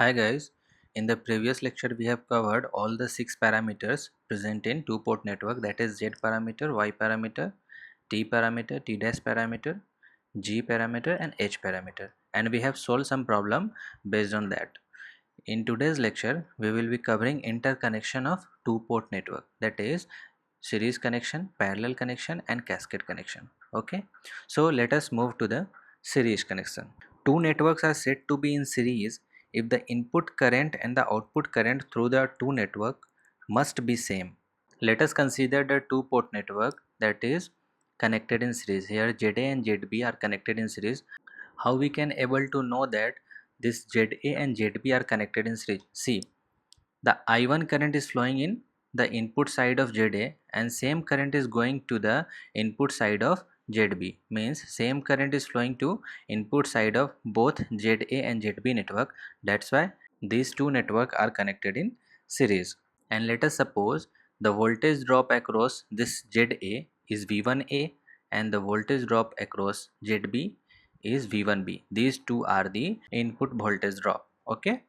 Hi guys, in the previous lecture we have covered all the 6 parameters present in two-port network, that is Z parameter, Y parameter, T parameter, T dash parameter, G parameter and H parameter, and we have solved some problem based on that. In today's lecture we will be covering interconnection of two-port network, that is series connection, parallel connection and cascade connection. Okay, so let us move to the series connection. Two networks are said to be in series if the input current and the output current through the two network must be same. Let us consider the two-port network that is connected in series. Here ZA and ZB are connected in series. How we can able to know that this ZA and ZB are connected in series? See, the I1 current is flowing in the input side of ZA and same current is going to the input side of ZB, means same current is flowing to input side of both ZA and ZB network. That's why these two networks are connected in series. And let us suppose the voltage drop across this ZA is V1A and the voltage drop across ZB is V1B. These two are the input voltage drop. Okay.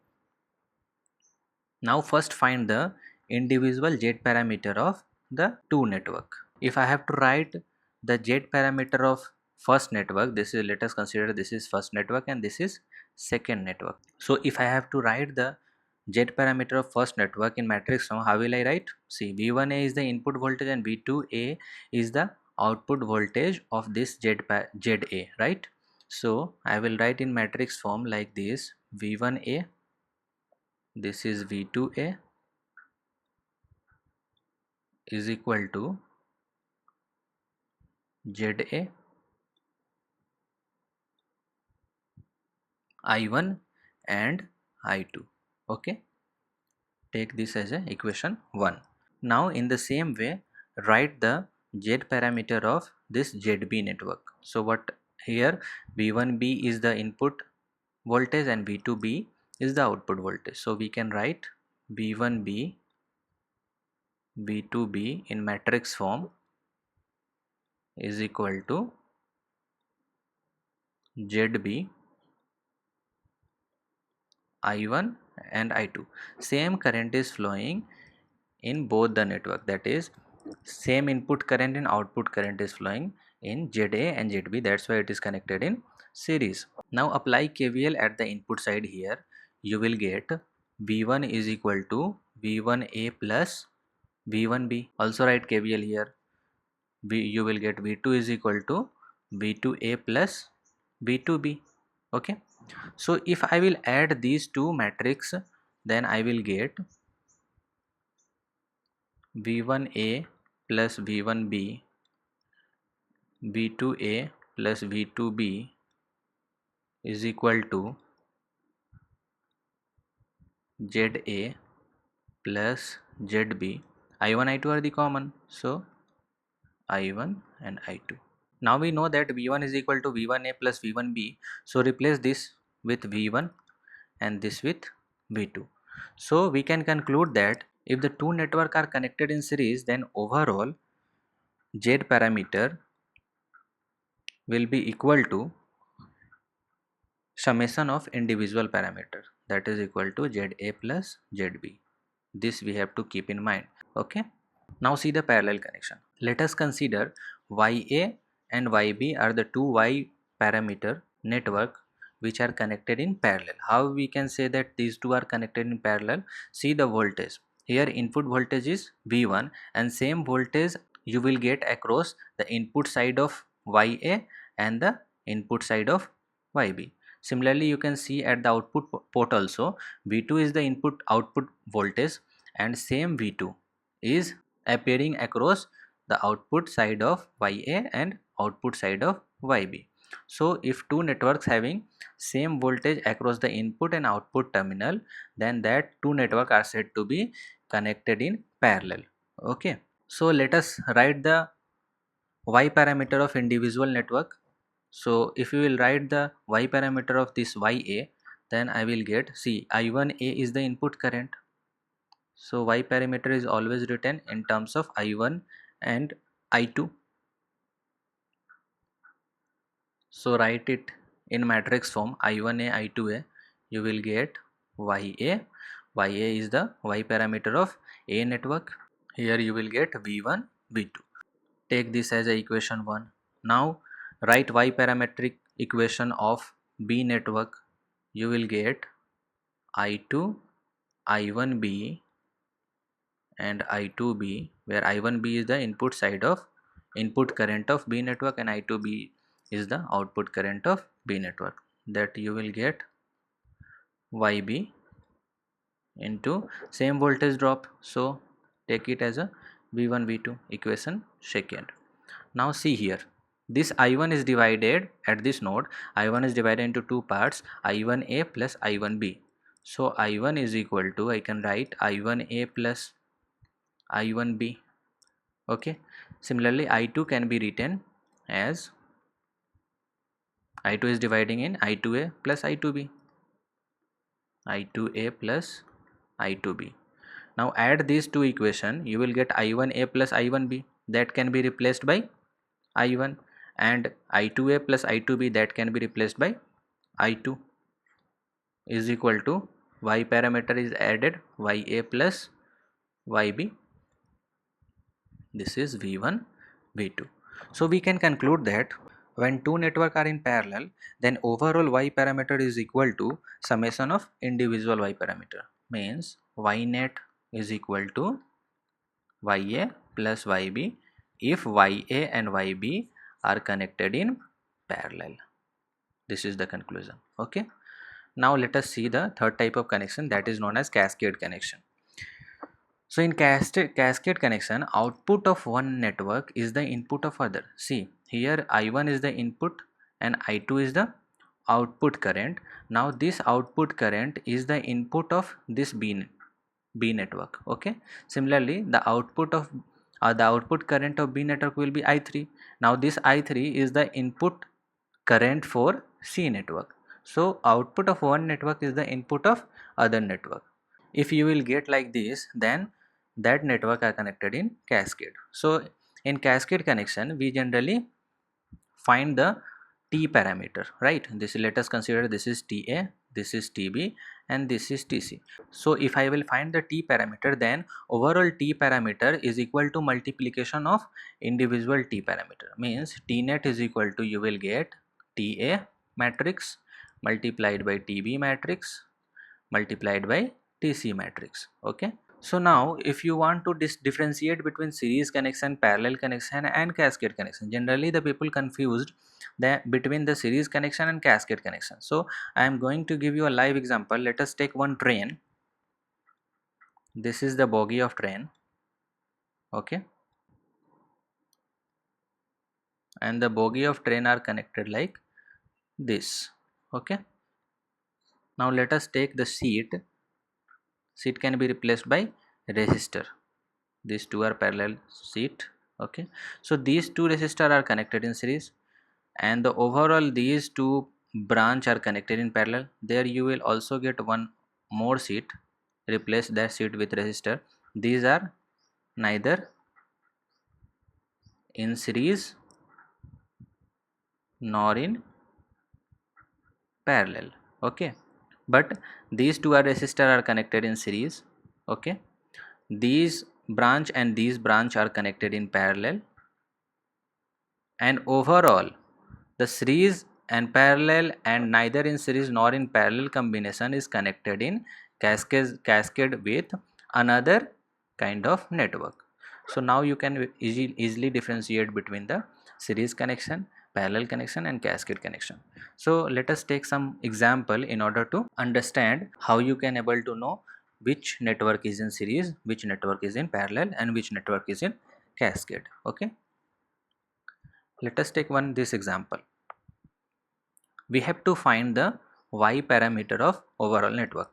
Now first find the individual Z parameter of the two network. If I have to write the Z parameter of first network, this is, let us consider this is first network and this is second network. So if I have to write the Z parameter of first network in matrix form, how will I write? See, V1A is the input voltage and V2A is the output voltage of this ZA, right? So I will write in matrix form like this: V1A, this is V2A, is equal to ZA I1 and I2. Okay, take this as a equation 1. Now in the same way write the Z parameter of this ZB network. So what here, V1B is the input voltage and V2B is the output voltage. So we can write V1B, V2B in matrix form is equal to ZB I1 and I2. Same current is flowing in both the network, that is same input current and output current is flowing in ZA and ZB. That's why it is connected in series. Now apply KVL at the input side. Here you will get V1 is equal to V1A plus V1B. Also write KVL here. You will get V2 is equal to V2A plus V2B. Okay, so if I will add these two matrix, then I will get V1A plus V1B, V2A plus V2B is equal to ZA plus ZB. I1, I2 are the common, so I1 and I2. Now we know that V1 is equal to V1A plus V1B, so replace this with V1 and this with V2. So we can conclude that if the two networks are connected in series, then overall Z parameter will be equal to summation of individual parameter, that is equal to ZA plus ZB. This we have to keep in mind. Okay, now see the parallel connection. Let us consider YA and YB are the two Y parameter network which are connected in parallel. How we can say that these two are connected in parallel? See the voltage. Here input voltage is V1 and same voltage you will get across the input side of YA and the input side of YB. Similarly, you can see at the output port also, V2 is the input output voltage and same V2 is appearing across the output side of YA and output side of YB. So if two networks having same voltage across the input and output terminal, then that two network are said to be connected in parallel. Okay, so let us write the Y parameter of individual network. So if you will write the Y parameter of this YA, then I will get, see, I1A is the input current. So Y parameter is always written in terms of I1 and I2. So write it in matrix form I1A, I2A. You will get YA. YA is the Y parameter of A network. Here you will get V1, V2. Take this as a equation 1. Now write Y parametric equation of B network. You will get I2, I1B and I2B, where I1B is the input side of input current of B network and I2B is the output current of B network. That you will get YB into same voltage drop, so take it as a V1 V2 equation second. Now see here, this I1 is divided at this node, I1 is divided into two parts, I1A plus I1B. So I1 is equal to, I can write I1A plus I1B. Okay, similarly I2 can be written as I2 is dividing in I2A plus I2B, I2A plus I2B. Now add these two equations, you will get I1A plus I1B, that can be replaced by I1, and I2A plus I2B, that can be replaced by I2, is equal to Y parameter is added, YA plus YB. This is V1, V2. So we can conclude that when two networks are in parallel, then overall Y parameter is equal to summation of individual Y parameter. Means Y net is equal to YA plus YB if YA and YB are connected in parallel. This is the conclusion. Okay. Now let us see the third type of connection, that is known as cascade connection. So in cascade connection, output of one network is the input of other. See here, I1 is the input and I2 is the output current. Now this output current is the input of this B network. Okay. Similarly, the output current of B network will be I3. Now this I3 is the input current for C network. So output of one network is the input of other network. If you will get like this, then that network are connected in cascade. So in cascade connection, we generally find the T parameter, right? Let us consider this is TA, this is TB and this is TC. So if I will find the T parameter, then overall T parameter is equal to multiplication of individual T parameter. Means T net is equal to, you will get TA matrix multiplied by TB matrix multiplied by TC matrix. Okay. So now if you want to differentiate between series connection, parallel connection and cascade connection, generally the people confused that between the series connection and cascade connection. So I am going to give you a live example. Let us take one train. This is the bogie of train. Okay. And the bogie of train are connected like this. Okay. Now let us take the seat. Seat can be replaced by resistor. These two are parallel seat. Okay. So these two resistors are connected in series, and the overall these two branch are connected in parallel. There you will also get one more seat, replace that seat with resistor. These are neither in series nor in parallel. Okay. But these two are resistor are connected in series. Okay. These branch and these branch are connected in parallel, and overall the series and parallel and neither in series nor in parallel combination is connected in cascade with another kind of network. So now you can easily differentiate between the series connection, parallel connection and cascade connection. So let us take some example in order to understand how you can able to know which network is in series, which network is in parallel and which network is in cascade. Okay. Let us take this example. We have to find the Y parameter of overall network.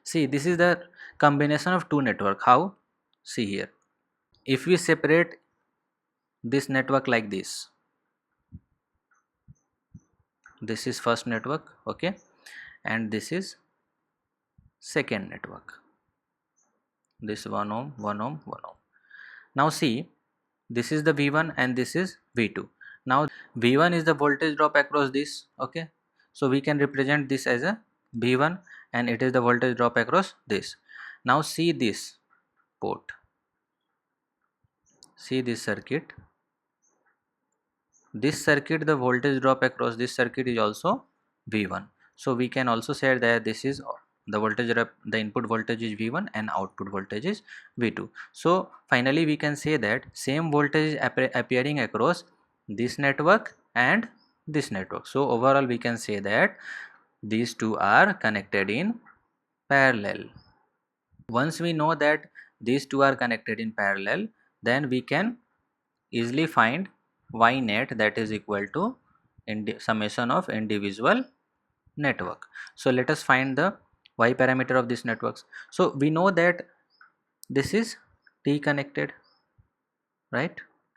See, this is the combination of two network. How? See here. If we separate this network like this is first network, okay, and this is second network. This 1 ohm, 1 ohm, 1 ohm. Now see, this is the V1 and this is V2. Now V1 is the voltage drop across this. Okay, so we can represent this as a V1 and it is the voltage drop across this. Now see this port, see this circuit. This circuit, the voltage drop across this circuit is also V1. So we can also say that this is the voltage drop, the input voltage is V1 and output voltage is V2. So finally we can say that same voltage is appearing across this network and this network. So overall we can say that these two are connected in parallel. Once we know that these two are connected in parallel, then we can easily find y net, that is equal to summation of individual network. So let us find the y parameter of this networks. So we know that this is T connected, right?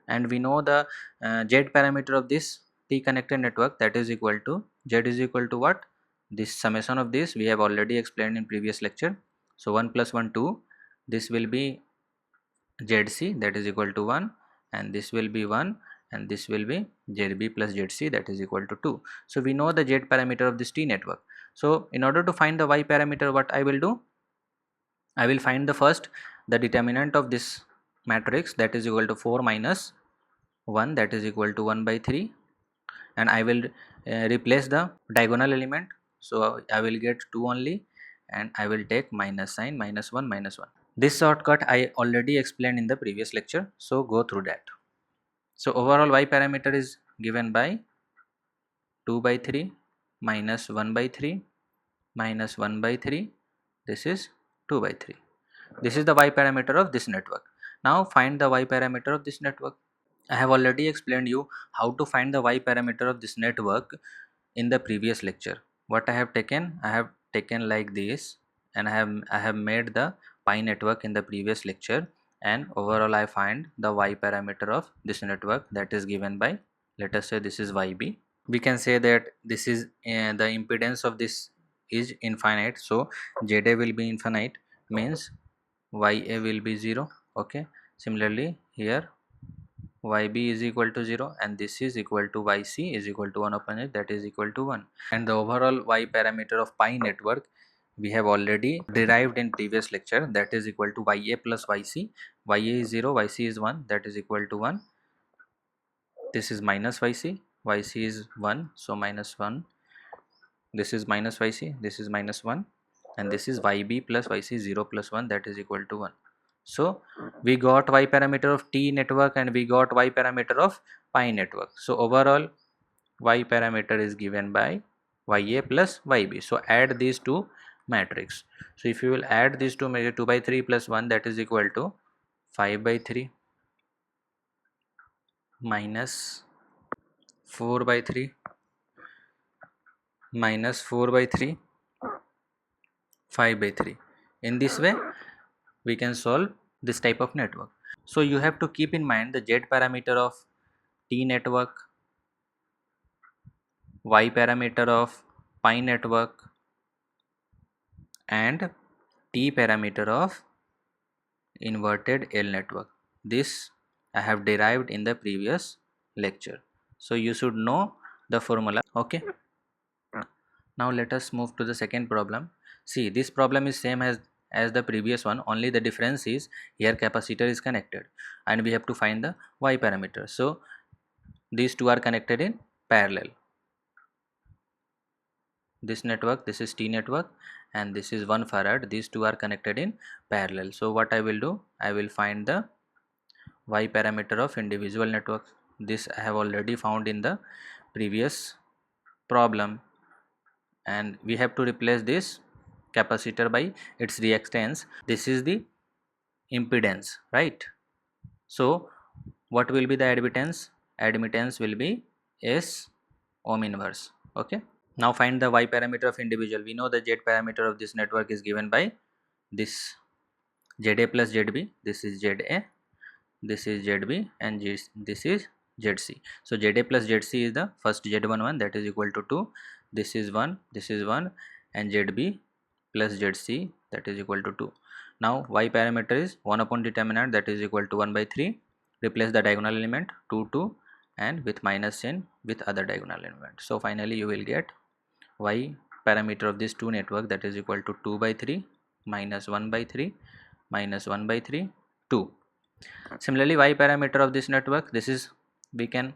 And we know the Z parameter of this T connected network, that is equal to Z is equal to what? This summation of this we have already explained in previous lecture. So 1 plus 1 2, this will be ZC, that is equal to 1, and this will be 1, and this will be ZB plus ZC, that is equal to 2. So we know the Z parameter of this T network. So in order to find the Y parameter, what I will do, I will find the first the determinant of this matrix, that is equal to 4 minus 1, that is equal to 1 by 3, and I will replace the diagonal element. So I will get 2 only, and I will take minus sign, minus 1 minus 1. This shortcut I already explained in the previous lecture, so go through that. So overall Y parameter is given by 2 by 3 minus 1 by 3 minus 1 by 3, this is 2 by 3. This is the Y parameter of this network. Now find the Y parameter of this network. I have already explained you how to find the Y parameter of this network in the previous lecture. What I have taken like this, and I have made the pi network in the previous lecture, and overall I find the Y parameter of this network, that is given by, let us say this is YB. We can say that this is the impedance of this is infinite, so ZA will be infinite, means YA will be 0. Okay, similarly here YB is equal to 0, and this is equal to YC is equal to 1 upon it, that is equal to 1. And the overall Y parameter of pi network we have already derived in previous lecture, that is equal to YA plus YC. YA is 0, YC is 1, that is equal to 1. This is minus YC, YC is 1, so minus 1. This is minus YC, this is minus 1, and this is YB plus YC 0 plus 1, that is equal to 1. So we got Y parameter of T network and we got Y parameter of pi network. So overall Y parameter is given by YA plus YB. So add these two matrix. So if you will add these two matrix, 2 by 3 plus 1, that is equal to 5 by 3 minus 4 by 3 minus 4 by 3 5 by 3. In this way we can solve this type of network. So you have to keep in mind the Z parameter of T network, Y parameter of pi network, and T parameter of inverted L network. This I have derived in the previous lecture. So you should know the formula. Okay. Now let us move to the second problem. See, this problem is same as the previous one, only the difference is here capacitor is connected and we have to find the Y parameter. So these two are connected in parallel. This network, this is T network, and this is 1 farad. These two are connected in parallel. So what I will do, I will find the Y parameter of individual networks. This I have already found in the previous problem, and we have to replace this capacitor by its reactance. This is the impedance, right? So what will be the admittance? Admittance will be S ohm inverse. Okay. Now find the Y parameter of individual. We know the Z parameter of this network is given by this ZA plus ZB. This is ZA, this is ZB, and this is ZC. So ZA plus ZC is the first Z11, that is equal to 2. This is 1, this is 1, and ZB plus ZC, that is equal to 2. Now Y parameter is 1 upon determinant, that is equal to 1 by 3. Replace the diagonal element 2 2 and with minus n with other diagonal element. So finally you will get Y parameter of this two network, that is equal to 2 by 3 minus 1 by 3 minus 1 by 3, 2. Similarly, y parameter of this network, this is, we can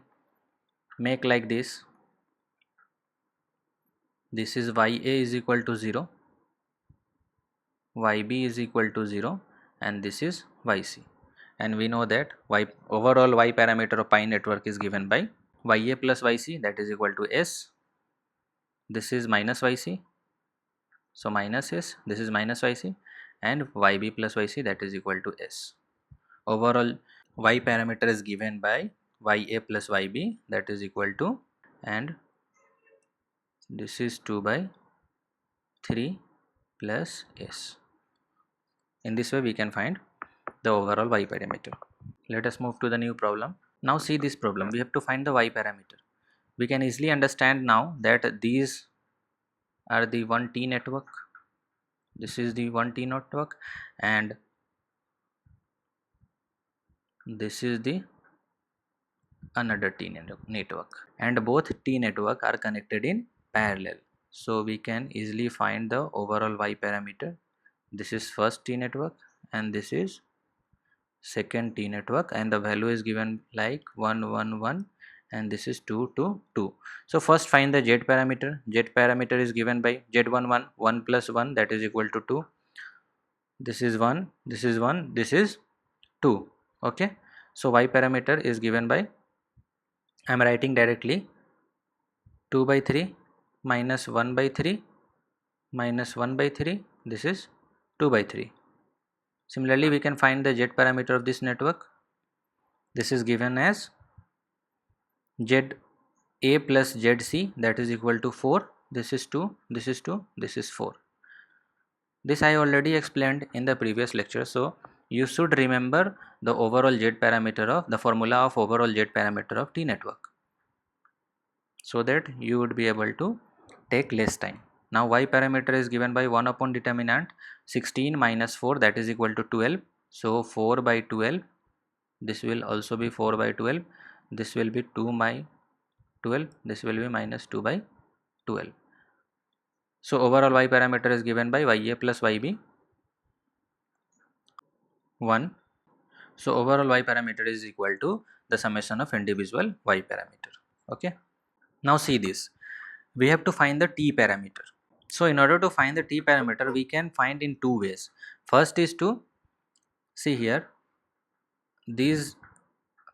make like this. This is ya is equal to 0, yb is equal to 0, and this is yc. And we know that overall y parameter of pi network is given by ya plus yc, that is equal to s. This is minus yc, so minus s, this is minus yc, and yb plus yc, that is equal to s. Overall y parameter is given by ya plus yb, that is equal to, and this is 2 by 3 plus s. In this way we can find the overall y parameter. Let us move to the new problem. Now see this problem, we have to find the y parameter. We can easily understand now that these are the 1T network, this is the 1T network, and this is the another T network, and both T network are connected in parallel. So we can easily find the overall y parameter. This is first T network and this is second T network, and the value is given like 1 1 1, and this is 2 2 2. So first find the z parameter. Z parameter is given by z11 1 plus 1, that is equal to 2. This is 1, this is 1, this is 2. Okay, so y parameter is given by, I am writing directly, 2 by 3 minus 1 by 3 minus 1 by 3, this is 2 by 3. Similarly, we can find the z parameter of this network. This is given as za plus zc, that is equal to 4. This is 2, this is 2, this is 4. This I already explained in the previous lecture, so you should remember the overall z parameter of the formula of overall z parameter of T network, so that you would be able to take less time. Now y parameter is given by 1 upon determinant 16 minus 4, that is equal to 12. So 4 by 12, this will also be 4 by 12, this will be 2 by 12, this will be minus 2 by 12. So overall y parameter is given by ya plus yb 1. So overall y parameter is equal to the summation of individual y parameter. Okay, now see this, we have to find the T parameter. So in order to find the T parameter, we can find in two ways. First is to see here, these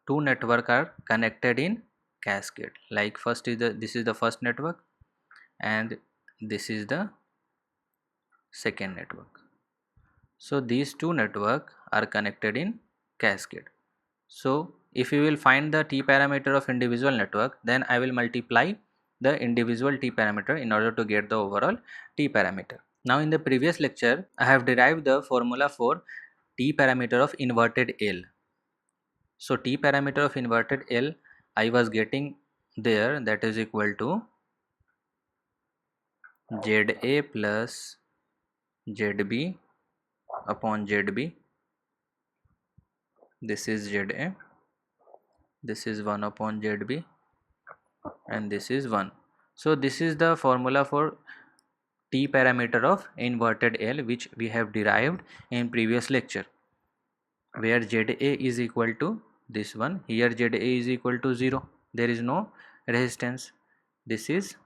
two network are connected in cascade. Like first is this is the first network and this is the second network. So these two network are connected in cascade. So if you will find the T parameter of individual network, then I will multiply the individual T parameter in order to get the overall T parameter. Now in the previous lecture, I have derived the formula for T parameter of inverted L. So T parameter of inverted L I was getting there, that is equal to ZA plus ZB upon ZB. This is ZA, this is 1 upon ZB, and this is 1. So this is the formula for T parameter of inverted L, which we have derived in previous lecture, where ZA is equal to this one. Here ZA is equal to 0, there is no resistance, this is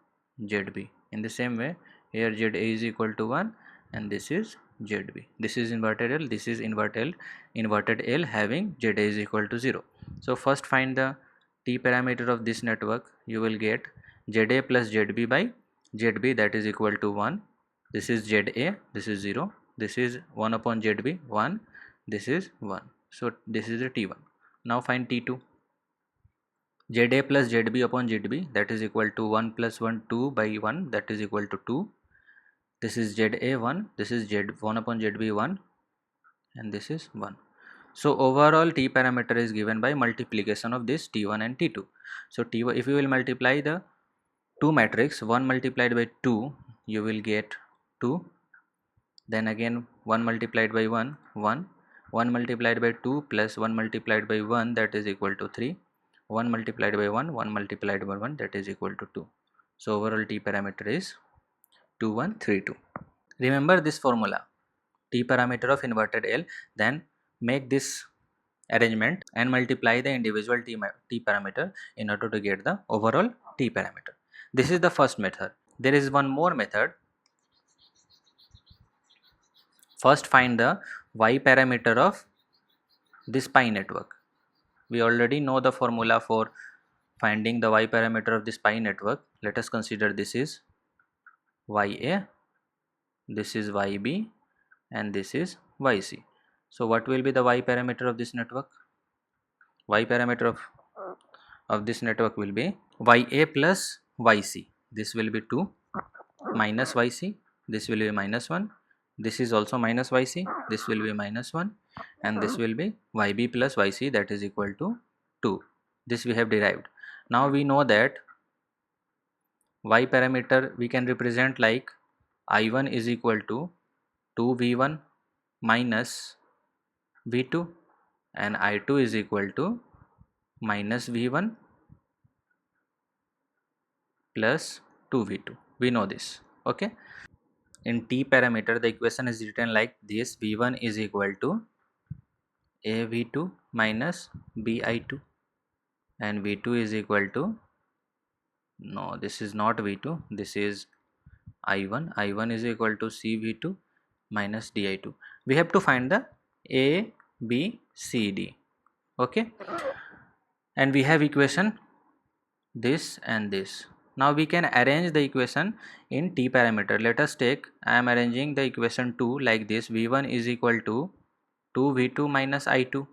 ZB. In the same way, here ZA is equal to 1 and this is ZB. This is inverted L, this is inverted L having ZA is equal to 0. So first find the T parameter of this network. You will get ZA plus ZB by ZB, that is equal to 1. This is ZA, this is 0, this is 1 upon ZB 1, this is 1. So this is the T1. Now find T2. ZA plus ZB upon ZB, that is equal to 1 plus 1, 2 by 1, that is equal to 2. This is ZA 1, this is Z1 upon ZB 1, and this is 1. So overall T parameter is given by multiplication of this T1 and T2. So T1, if you will multiply the two matrix, 1 multiplied by 2, you will get 2. Then again 1 multiplied by 1, 1. 1 multiplied by 2 plus 1 multiplied by 1, that is equal to 3. 1 multiplied by 1, 1 multiplied by 1, that is equal to 2. So overall T parameter is 2132. Remember this formula, T parameter of inverted L, then make this arrangement and multiply the individual T parameter in order to get the overall T parameter. This is the first method. There is one more method. First find the Y parameter of this pi network. We already know the formula for finding the Y parameter of this pi network. Let us consider this is YA, this is YB, and this is YC. So what will be the Y parameter of this network? Y parameter of this network will be YA plus YC. This will be 2 minus YC. This will be minus 1. This is also minus YC. This will be minus 1. And this will be YB plus YC, that is equal to 2. This we have derived. Now we know that Y parameter we can represent like I1 is equal to 2V1 minus V2 and I2 is equal to minus V1 plus 2V2. We know this. Okay. In T parameter the equation is written like this: V1 is equal to AV2 minus BI2 and V2 is equal to, no, this is not V2, this is I1 is equal to CV2 minus DI2. We have to find the A, B, C, D. Okay, and we have equation this and this. Now we can arrange the equation in T parameter. Let us take, I am arranging the equation 2 like this: V1 is equal to 2V2 minus I2.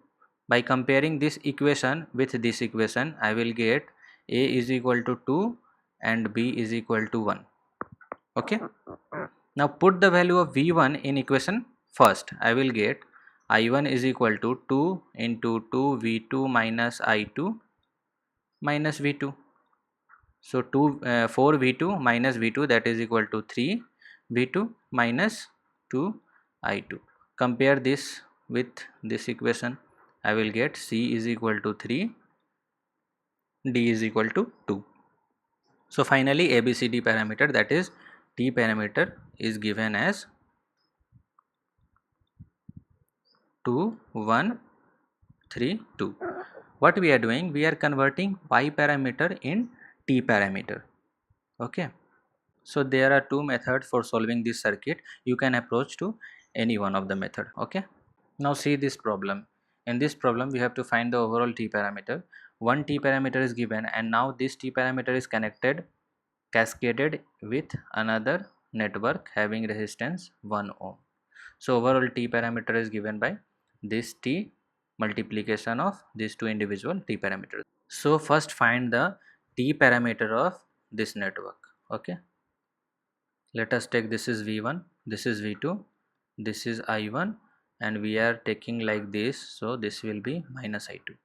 By comparing this equation with this equation, I will get A is equal to 2 and B is equal to 1. Okay. Now put the value of V1 in equation first. I will get I1 is equal to 2 into 2V2 minus I2 minus V2. So 4V2 minus V2, that is equal to 3V2 minus 2I2. Compare this with this equation. I will get C is equal to 3, D is equal to 2. So finally ABCD parameter, that is T parameter, is given as 2, 1, 3, 2. What we are doing, we are converting Y parameter in T parameter. Okay. So there are two methods for solving this circuit. You can approach to any one of the method. Okay. Now see this problem. In this problem we have to find the overall T parameter. One T parameter is given and now this T parameter is cascaded with another network having resistance 1 ohm. So overall T parameter is given by this T multiplication of these two individual T parameters. So first find the T parameter of this network. Okay. Let us take, this is V1, this is V2, this is I1, and we are taking like this, so this will be minus I2.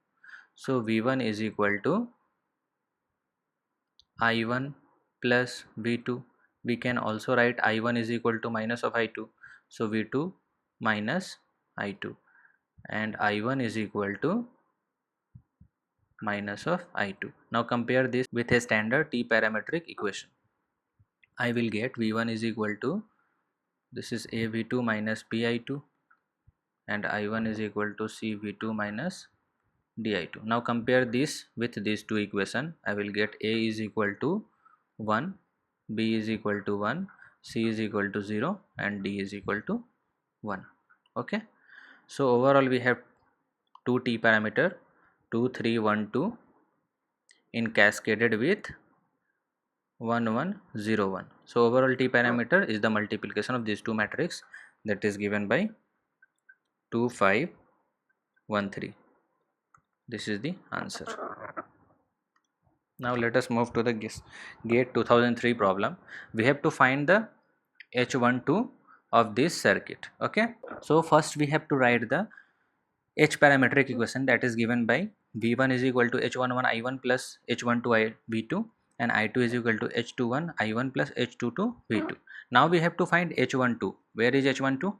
So V1 is equal to I1 plus V2. We can also write I1 is equal to minus of I2, so V2 minus I2, and I1 is equal to minus of I2. Now compare this with a standard T parametric equation. I will get V1 is equal to, this is AV2 minus BI2 and I1 is equal to CV2 minus DI2. Now compare this with these two equation. I will get A is equal to 1, B is equal to 1, C is equal to 0 and D is equal to 1. Okay. So overall we have two T parameter 2, 3, 1, 2 in cascaded with 1, 1, 0, 1. So overall T parameter is the multiplication of these two matrix, that is given by 2, 5, 1, 3. This is the answer. Now let us move to the GATE 2003 problem. We have to find the H12 of this circuit. Okay. So first we have to write the H parametric equation, that is given by V1 is equal to H11 I1 plus H12 V2 and I2 is equal to H21 I1 plus H22 V2. Now we have to find H12. Where is H12?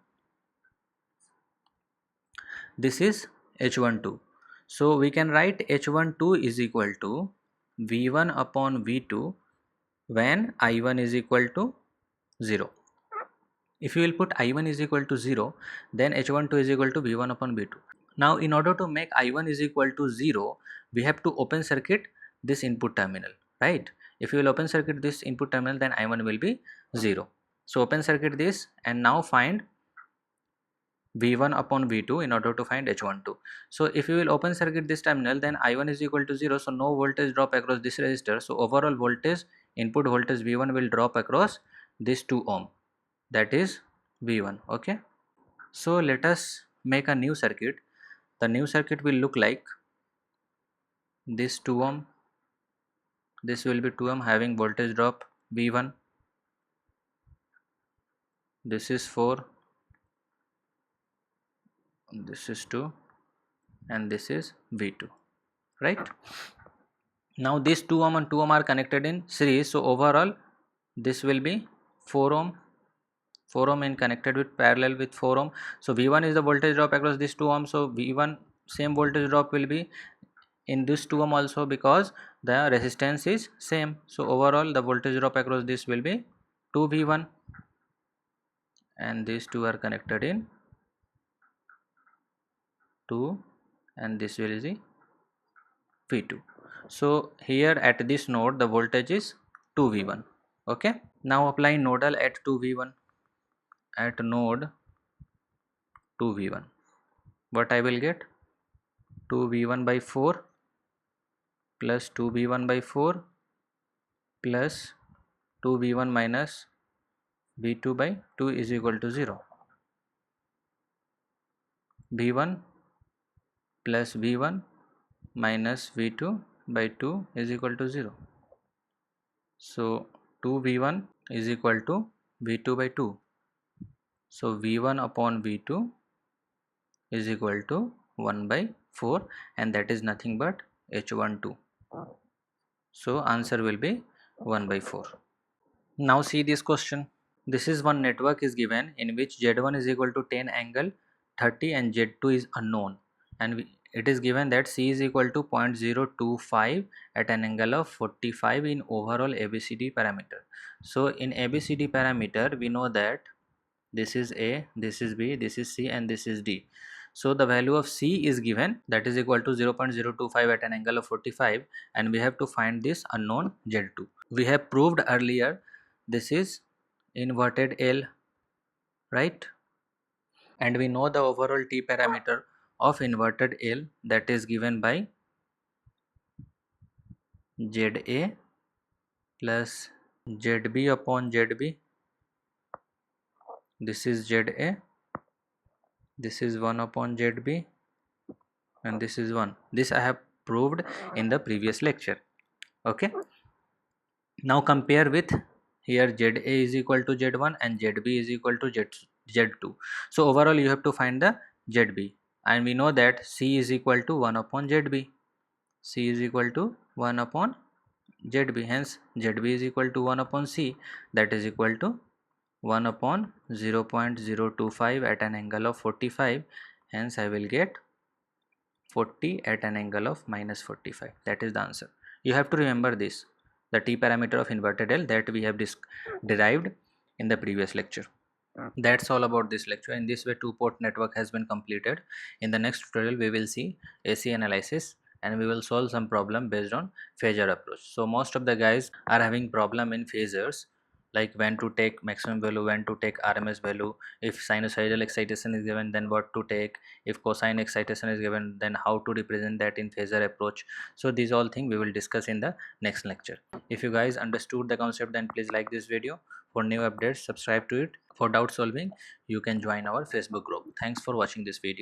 This is H12. So we can write H12 is equal to V1 upon V2 when I1 is equal to 0. If you will put I1 is equal to 0, then H12 is equal to V1 upon V2. Now in order to make I1 is equal to 0, we have to open circuit this input terminal, right? If you will open circuit this input terminal, then I1 will be 0. So open circuit this and now find V1 upon V2 in order to find H12. So if you will open circuit this terminal, then I1 is equal to 0, so no voltage drop across this resistor. So overall voltage, input voltage V1 will drop across this 2 ohm, that is V1. Okay, so let us make a new circuit. The new circuit will look like this 2 ohm, this will be 2 ohm having voltage drop V1, this is 4, this is 2, and this is V2, right? Now these 2 ohm and 2 ohm are connected in series, so overall this will be 4 ohm, 4 ohm and connected with parallel with 4 ohm. So V1 is the voltage drop across this 2 ohm, so V1 same voltage drop will be in this 2 ohm also because the resistance is same. So overall the voltage drop across this will be 2V1, and these two are connected in 2, and this will be V2. So here at this node the voltage is 2V1. Okay, now apply nodal at 2V1, at node 2V1. What I will get? 2V1 by 4 plus 2V1 by 4 plus 2V1 minus V2 by 2 is equal to 0. V1 plus V1 minus V2 by 2 is equal to 0. So 2V1 is equal to V2 by 2. So V1 upon V2 is equal to 1 by 4, and that is nothing but H12. So answer will be 1 by 4. Now see this question. This is one network is given in which Z1 is equal to 10 angle 30 and Z2 is unknown, and it is given that C is equal to 0.025 at an angle of 45 in overall ABCD parameter. So in ABCD parameter we know that this is A, this is B, this is C, and this is D. So the value of C is given, that is equal to 0.025 at an angle of 45, and we have to find this unknown Z2. We have proved earlier this is inverted L, right? And we know the overall T parameter of inverted L, that is given by ZA plus ZB upon ZB. This is ZA, this is 1 upon ZB, and this is 1. This I have proved in the previous lecture. Okay, now compare with here ZA is equal to Z1 and ZB is equal to Z2. So overall you have to find the ZB, and we know that C is equal to 1 upon ZB. C is equal to 1 upon ZB, hence ZB is equal to 1 upon C, that is equal to 1 upon 0.025 at an angle of 45, hence I will get 40 at an angle of minus 45. That is the answer. You have to remember this, the T parameter of inverted L that we have derived in the previous lecture. That's all about this lecture. In this way, two-port network has been completed. In the next tutorial we will see AC analysis, and we will solve some problem based on phasor approach. So most of the guys are having problem in phasors, like when to take maximum value, when to take RMS value, if sinusoidal excitation is given then what to take, if cosine excitation is given then how to represent that in phasor approach. So these all things we will discuss in the next lecture. If you guys understood the concept, then please like this video. For new updates, subscribe to it. For doubt solving, you can join our Facebook group. Thanks for watching this video.